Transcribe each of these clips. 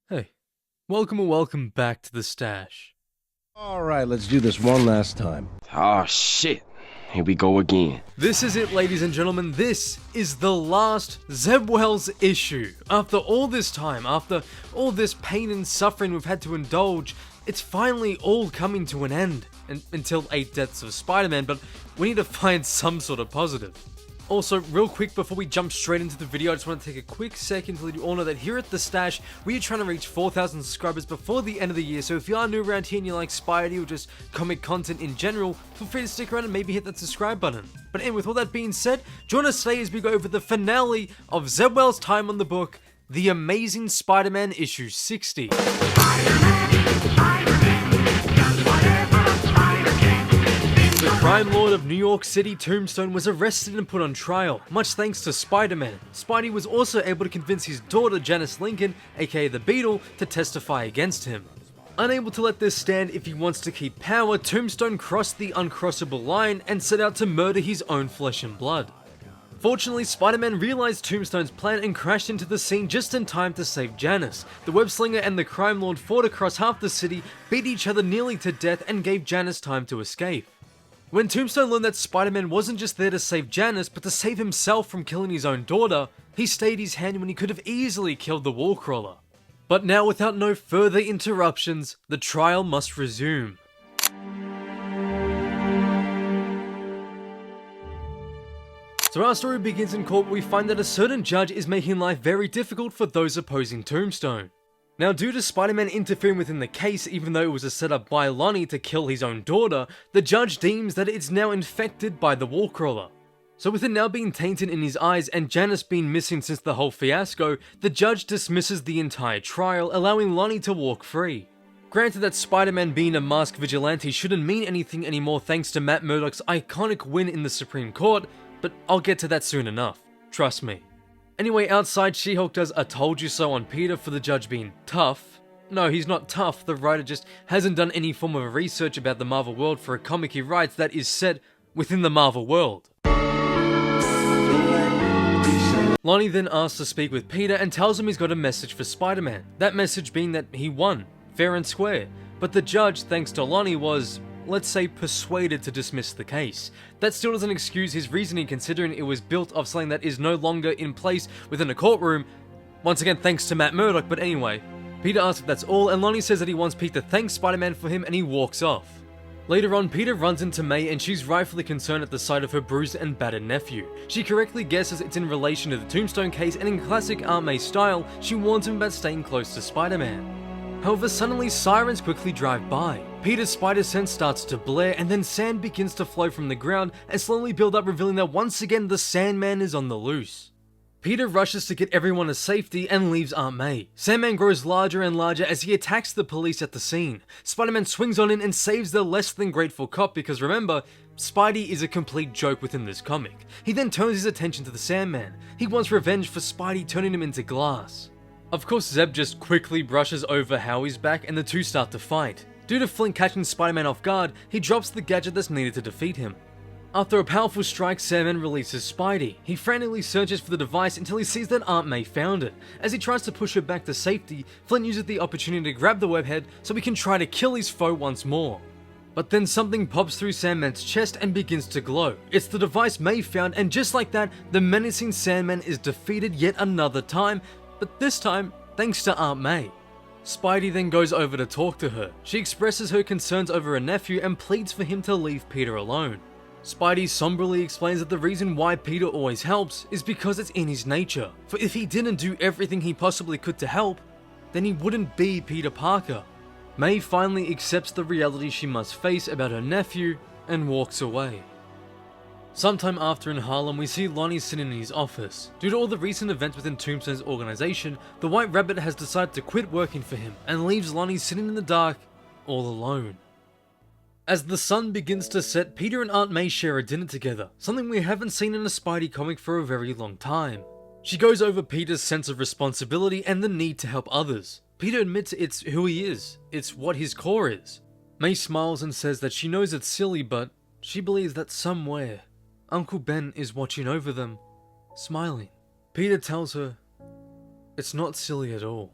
Hey, welcome back to the stash. Alright, let's do this one last time. Oh shit, here we go again. This is it, ladies and gentlemen. This is the last Zeb Wells issue. After all this time, after all this pain and suffering we've had to indulge, it's finally all coming to an end. Until 8 deaths of Spider-Man, but we need to find some sort of positive. Also, real quick before we jump straight into the video, I just want to take a quick second to let you all know that here at The Stash, we are trying to reach 4,000 subscribers before the end of the year, so if you are new around here and you like Spidey or just comic content in general, feel free to stick around and maybe hit that subscribe button. But anyway, with all that being said, join us today as we go over the finale of Zeb Wells' time on the book, The Amazing Spider-Man issue 60. The crime lord of New York City, Tombstone, was arrested and put on trial, much thanks to Spider-Man. Spidey was also able to convince his daughter, JANICE LINCOLN, aka the BEETLE, to testify against him. Unable to let this stand if he wants to keep power, Tombstone crossed the uncrossable line and set out to murder his own flesh and blood. Fortunately, Spider-Man realized Tombstone's plan and crashed into the scene just in time to save Janice. The Web-Slinger and the crime lord fought across half the city, beat each other nearly to death, and gave Janice time to escape. When Tombstone learned that Spider-Man wasn't just there to save Janice, but to save himself from killing his own daughter, he stayed his hand when he could have easily killed the wallcrawler. But now, without no further interruptions, the trial must resume. So our story begins in court where we find that a certain judge is making life very difficult for those opposing Tombstone. Now, due to Spider-Man interfering within the case, even though it was a setup by Lonnie to kill his own daughter, the judge deems that it's now infected by the wallcrawler. So with it now being tainted in his eyes and Janice being missing since the whole fiasco, the judge dismisses the entire trial, allowing Lonnie to walk free. Granted that Spider-Man being a masked vigilante shouldn't mean anything anymore thanks to Matt Murdock's iconic win in the Supreme Court, but I'll get to that soon enough, trust me. Anyway, outside, She-Hulk does a told you so on Peter for the judge being tough. No, he's not tough, the writer just hasn't done any form of research about the Marvel world for a comic he writes that is set within the Marvel world. Lonnie then asks to speak with Peter and tells him he's got a message for Spider-Man, that message being that he won, fair and square, but the judge, thanks to Lonnie, was, let's say, persuaded to dismiss the case. That still doesn't excuse his reasoning considering it was built off something that is no longer in place within a courtroom, once again thanks to Matt Murdock, but anyway. Peter asks if that's all, and Lonnie says that he wants Pete to thank Spider-Man for him, and he walks off. Later on, Peter runs into May and she's rightfully concerned at the sight of her bruised and battered nephew. She correctly guesses it's in relation to the Tombstone case, and in classic Aunt May style, she warns him about staying close to Spider-Man. However, suddenly sirens quickly drive by. Peter's spider sense starts to blare, and then sand begins to flow from the ground and slowly build up, revealing that once again the Sandman is on the loose. Peter rushes to get everyone to safety and leaves Aunt May. Sandman grows larger and larger as he attacks the police at the scene. Spider-Man swings on in and saves the less than grateful cop because remember, Spidey is a complete joke within this comic. He then turns his attention to the Sandman. He wants revenge for Spidey turning him into glass. Of course, Zeb just quickly brushes over Howie's back and the two start to fight. Due to Flint catching Spider-Man off guard, he drops the gadget that's needed to defeat him. After a powerful strike, Sandman releases Spidey. He frantically searches for the device until he sees that Aunt May found it. As he tries to push her back to safety, Flint uses the opportunity to grab the webhead so he can try to kill his foe once more. But then something pops through Sandman's chest and begins to glow. It's the device May found, and just like that, the menacing Sandman is defeated yet another time, but this time, thanks to Aunt May. Spidey then goes over to talk to her. She expresses her concerns over her nephew and pleads for him to leave Peter alone. Spidey somberly explains that the reason why Peter always helps is because it's in his nature. For if he didn't do everything he possibly could to help, then he wouldn't be Peter Parker. May finally accepts the reality she must face about her nephew and walks away. Sometime after in Harlem, we see Lonnie sitting in his office. Due to all the recent events within Tombstone's organization, the White Rabbit has decided to quit working for him and leaves Lonnie sitting in the dark, all alone. As the sun begins to set, Peter and Aunt May share a dinner together, something we haven't seen in a Spidey comic for a very long time. She goes over Peter's sense of responsibility and the need to help others. Peter admits it's who he is, it's what his core is. May smiles and says that she knows it's silly, but she believes that somewhere, Uncle Ben is watching over them, smiling. Peter tells her, it's not silly at all.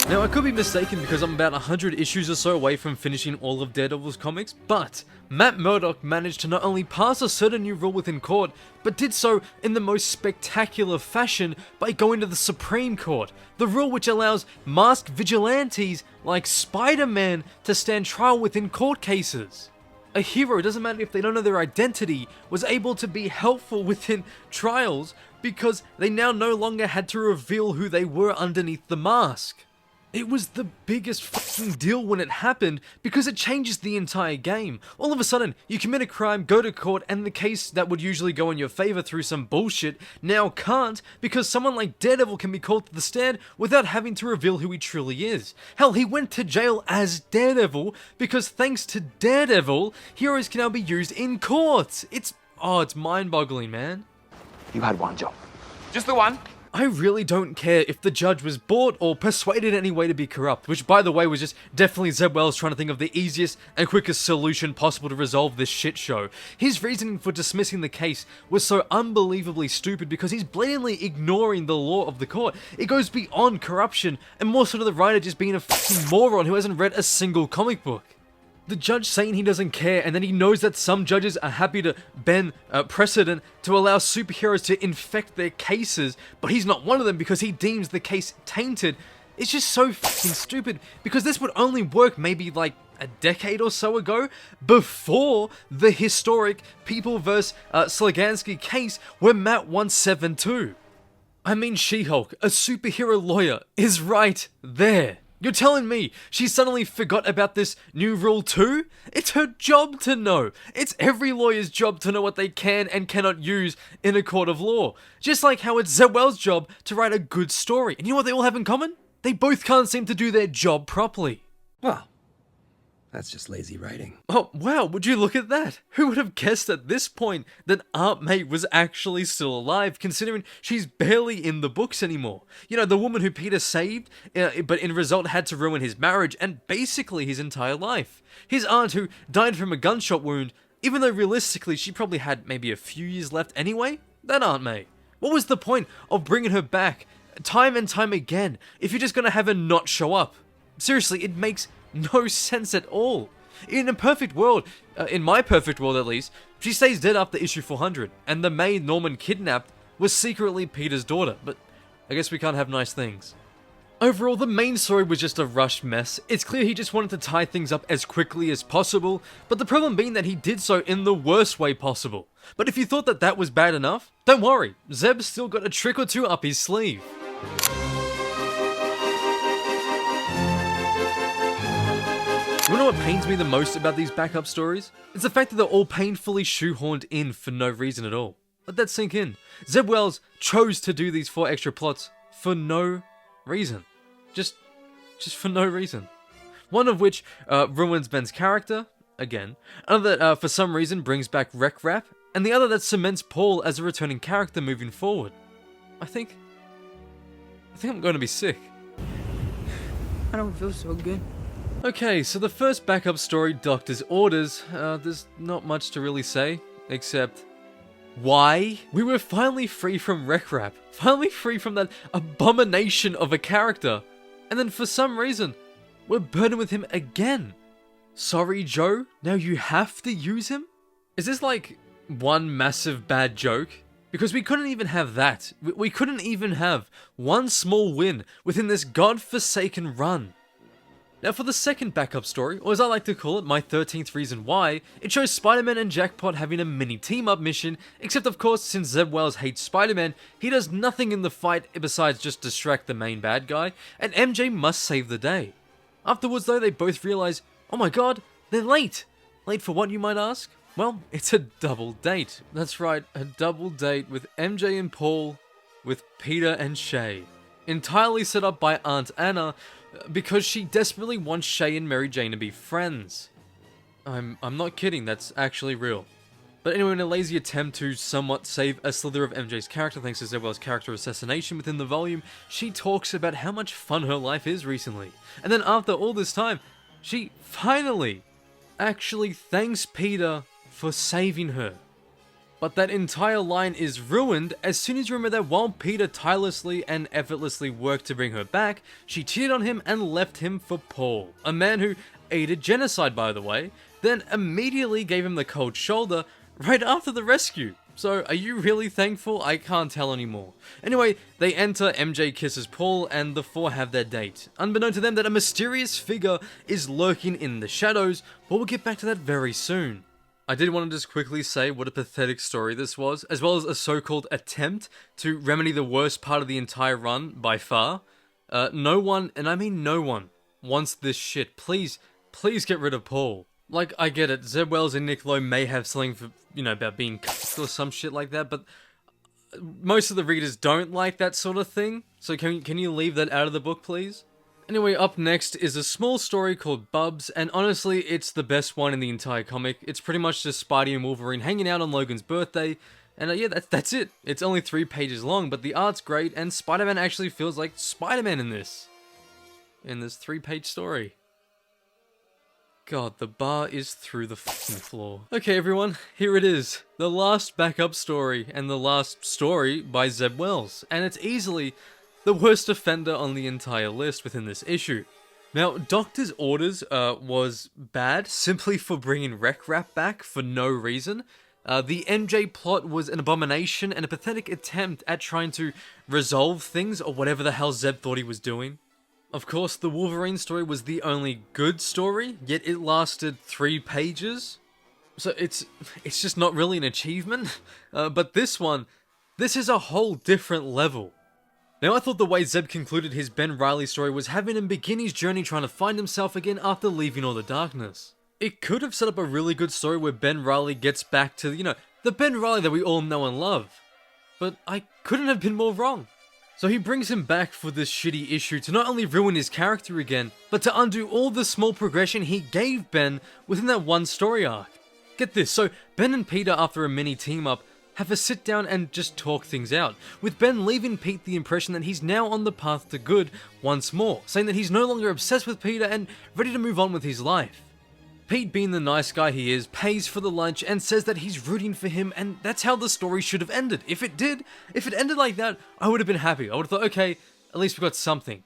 Now, I could be mistaken because I'm about 100 issues or so away from finishing all of Daredevil's comics, but Matt Murdock managed to not only pass a certain new rule within court, but did so in the most spectacular fashion by going to the Supreme Court, the rule which allows masked vigilantes like Spiderman to stand trial within court cases. A hero, doesn't matter if they don't know their identity, was able to be helpful within trials because they now no longer had to reveal who they were underneath the mask. It was the biggest fucking deal when it happened because it changes the entire game. All of a sudden, you commit a crime, go to court, and the case that would usually go in your favor through some bullshit now can't because someone like Daredevil can be called to the stand without having to reveal who he truly is. Hell, he went to jail as Daredevil because thanks to Daredevil, heroes can now be used in court. It's mind-boggling, man. You had one job. Just the one. I really don't care if the judge was bought or persuaded in any way to be corrupt, which by the way was just definitely Zeb Wells trying to think of the easiest and quickest solution possible to resolve this shit show. His reasoning for dismissing the case was so unbelievably stupid because he's blatantly ignoring the law of the court. It goes beyond corruption and more so to the writer just being a fucking moron who hasn't read a single comic book. The judge saying he doesn't care, and then he knows that some judges are happy to bend precedent to allow superheroes to infect their cases, but he's not one of them because he deems the case tainted. It's just so fucking stupid because this would only work maybe like a decade or so ago, before the historic People vs. Slagansky case where Matt won 7-2. I mean, She-Hulk, a superhero lawyer, is right there. You're telling me she suddenly forgot about this new rule too? It's her job to know. It's every lawyer's job to know what they can and cannot use in a court of law. Just like how it's Zeb Wells' job to write a good story. And you know what they all have in common? They both can't seem to do their job properly. Well, that's just lazy writing. Oh, wow, would you look at that? Who would have guessed at this point that Aunt May was actually still alive, considering she's barely in the books anymore? You know, the woman who Peter saved, but in result had to ruin his marriage and basically his entire life. His aunt who died from a gunshot wound, even though realistically she probably had maybe a few years left anyway? That Aunt May. What was the point of bringing her back time and time again if you're just gonna have her not show up? Seriously, it makes no sense at all. In a perfect world, in my perfect world at least, she stays dead after issue 400, and the maid Norman kidnapped was secretly Peter's daughter, but I guess we can't have nice things. Overall, the main story was just a rushed mess. It's clear he just wanted to tie things up as quickly as possible, but the problem being that he did so in the worst way possible. But if you thought that that was bad enough, don't worry, Zeb's still got a trick or two up his sleeve. You wanna know what pains me the most about these backup stories? It's the fact that they're all painfully shoehorned in for no reason at all. Let that sink in. Zeb Wells chose to do these 4 extra plots for no reason. Just for no reason. One of which ruins Ben's character, again. Another that for some reason brings back Rec Rap, and the other that cements Paul as a returning character moving forward. I think I'm going to be sick. I don't feel so good. Okay, so the first backup story, Doctor's Orders, there's not much to really say, except why? We were finally free from Rec Rap, finally free from that abomination of a character, and then for some reason, we're burdened with him again. Sorry, Joe, now you have to use him? Is this like one massive bad joke? Because we couldn't even have that. We couldn't even have one small win within this godforsaken run. Now for the second backup story, or as I like to call it, my 13th reason why, it shows Spider-Man and Jackpot having a mini team-up mission, except of course since Zeb Wells hates Spider-Man, he does nothing in the fight besides just distract the main bad guy, and MJ must save the day. Afterwards though, they both realize, oh my god, they're late! Late for what, you might ask? Well, it's a double date. That's right, a double date with MJ and Paul, with Peter and Shay. Entirely set up by Aunt Anna, because she desperately wants Shay and Mary Jane to be friends. I'm not kidding, that's actually real. But anyway, in a lazy attempt to somewhat save a slither of MJ's character thanks to Zeb Wells' character assassination within the volume, she talks about how much fun her life is recently. And then after all this time, she finally actually thanks Peter for saving her. But that entire line is ruined as soon as you remember that while Peter tirelessly and effortlessly worked to bring her back, she cheated on him and left him for Paul, a man who aided genocide by the way, then immediately gave him the cold shoulder right after the rescue. So are you really thankful? I can't tell anymore. Anyway, they enter, MJ kisses Paul, and the four have their date. Unbeknown to them that a mysterious figure is lurking in the shadows, but we'll get back to that very soon. I did want to just quickly say what a pathetic story this was, as well as a so-called attempt to remedy the worst part of the entire run by far. No one, and I mean no one, wants this shit. Please get rid of Paul. Like, I get it, Zeb Wells and Nick Lowe may have something for, you know, about being c***ed or some shit like that, but most of the readers don't like that sort of thing, so can you leave that out of the book, please? Anyway, up next is a small story called Bubs, and honestly, it's the best one in the entire comic. It's pretty much just Spidey and Wolverine hanging out on Logan's birthday, and yeah, that's it. It's only 3 pages long, but the art's great, and Spider-Man actually feels like Spider-Man in this 3-page story. God, the bar is through the fucking floor. Okay, everyone, here it is. The last backup story, and the last story by Zeb Wells, and it's easily the worst offender on the entire list within this issue. Now, Doctor's orders was bad simply for bringing Rec Rap back for no reason. The MJ plot was an abomination and a pathetic attempt at trying to resolve things or whatever the hell Zeb thought he was doing. Of course, the Wolverine story was the only good story, yet it lasted 3 pages. So it's just not really an achievement. But this is a whole different level. Now, I thought the way Zeb concluded his Ben Reilly story was having him begin his journey trying to find himself again after leaving all the darkness. It could have set up a really good story where Ben Reilly gets back to, you know, the Ben Reilly that we all know and love. But I couldn't have been more wrong. So he brings him back for this shitty issue to not only ruin his character again, but to undo all the small progression he gave Ben within that one story arc. Get this, so Ben and Peter, after a mini team up, have a sit down and just talk things out, with Ben leaving Pete the impression that he's now on the path to good once more, saying that he's no longer obsessed with Peter and ready to move on with his life. Pete, being the nice guy he is, pays for the lunch and says that he's rooting for him, and that's how the story should have ended. If it ended like that, I would have been happy. I would have thought, okay, at least we got something.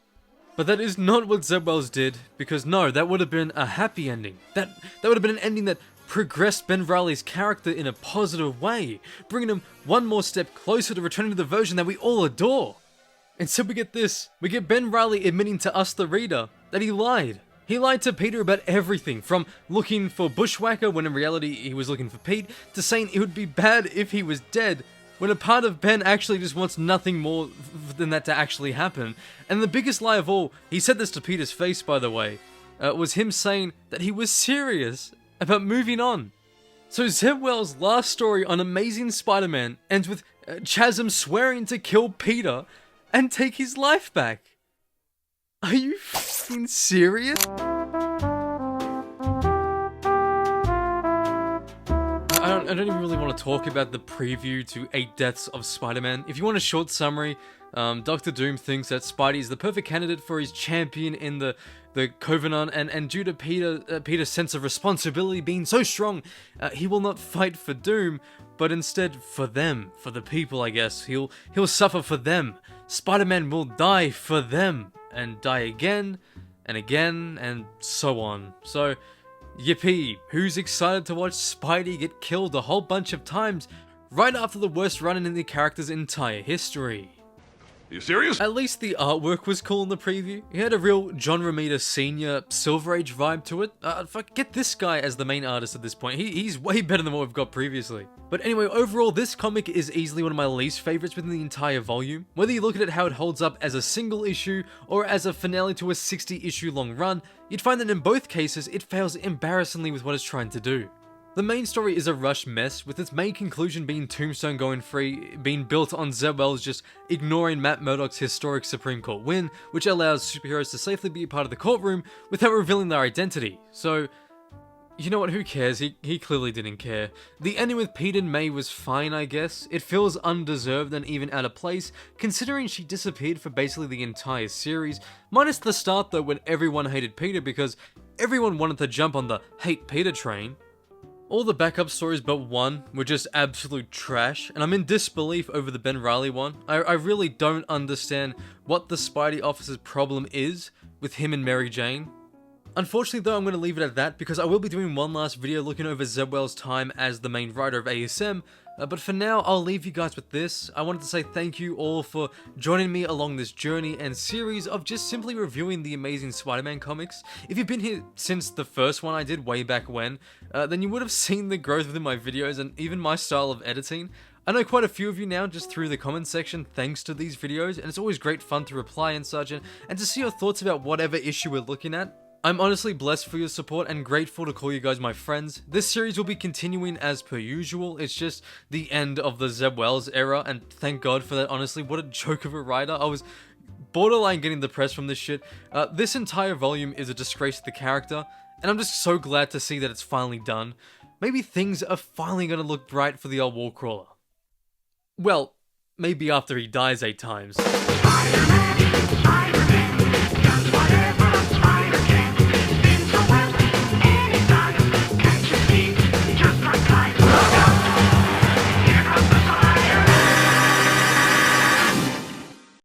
But that is not what Zeb Wells did, because no, that would have been a happy ending. That would have been an ending that progressed Ben Reilly's character in a positive way, bringing him one more step closer to returning to the version that we all adore. Instead we get this. We get Ben Reilly admitting to us, the reader, that he lied. He lied to Peter about everything, from looking for Bushwhacker when in reality he was looking for Pete, to saying it would be bad if he was dead, when a part of Ben actually just wants nothing more than that to actually happen. And the biggest lie of all, he said this to Peter's face by the way, was him saying that he was serious about moving on. So Zeb Wells' last story on Amazing Spider-Man ends with Chasm swearing to kill Peter and take his life back. Are you f***ing serious? I don't even really want to talk about the preview to 8 Deaths of Spider-Man. If you want a short summary, Dr. Doom thinks that Spidey is the perfect candidate for his champion in the Covenant, and due to Peter's sense of responsibility being so strong, he will not fight for Doom, but instead for them, for the people, I guess. He'll suffer for them. Spider-Man will die for them, and die again, and so on. So, yippee, who's excited to watch Spidey get killed a whole bunch of times right after the worst run in the character's entire history? Are you serious? At least the artwork was cool in the preview. He had a real John Romita Sr. Silver Age vibe to it. Get this guy as the main artist at this point. He's way better than what we've got previously. But anyway, overall, this comic is easily one of my least favorites within the entire volume. Whether you look at it how it holds up as a single issue or as a finale to a 60-issue long run, you'd find that in both cases, it fails embarrassingly with what it's trying to do. The main story is a rushed mess, with its main conclusion being Tombstone going free, being built on Zeb Wells just ignoring Matt Murdock's historic Supreme Court win, which allows superheroes to safely be a part of the courtroom without revealing their identity. So, you know what, who cares? He clearly didn't care. The ending with Pete and May was fine, I guess. It feels undeserved and even out of place, considering she disappeared for basically the entire series, minus the start though when everyone hated Peter because everyone wanted to jump on the hate Peter train. All the backup stories but one were just absolute trash, and I'm in disbelief over the Ben Reilly one. I really don't understand what the Spidey office's problem is with him and Mary Jane. Unfortunately though, I'm going to leave it at that because I will be doing one last video looking over Zeb Wells' time as the main writer of ASM, but for now I'll leave you guys with this. I wanted to say thank you all for joining me along this journey and series of just simply reviewing the amazing Spider-Man comics. If you've been here since the first one I did way back when, then you would have seen the growth within my videos and even my style of editing. I know quite a few of you now just through the comment section thanks to these videos, and it's always great fun to reply and such, and to see your thoughts about whatever issue we're looking at. I'm honestly blessed for your support and grateful to call you guys my friends. This series will be continuing as per usual. It's just the end of the Zeb Wells era, and thank God for that. Honestly, what a joke of a writer. I was borderline getting depressed from this shit. This entire volume is a disgrace to the character, and I'm just so glad to see that it's finally done. Maybe things are finally gonna look bright for the old wall crawler. Well, maybe after he dies 8 times.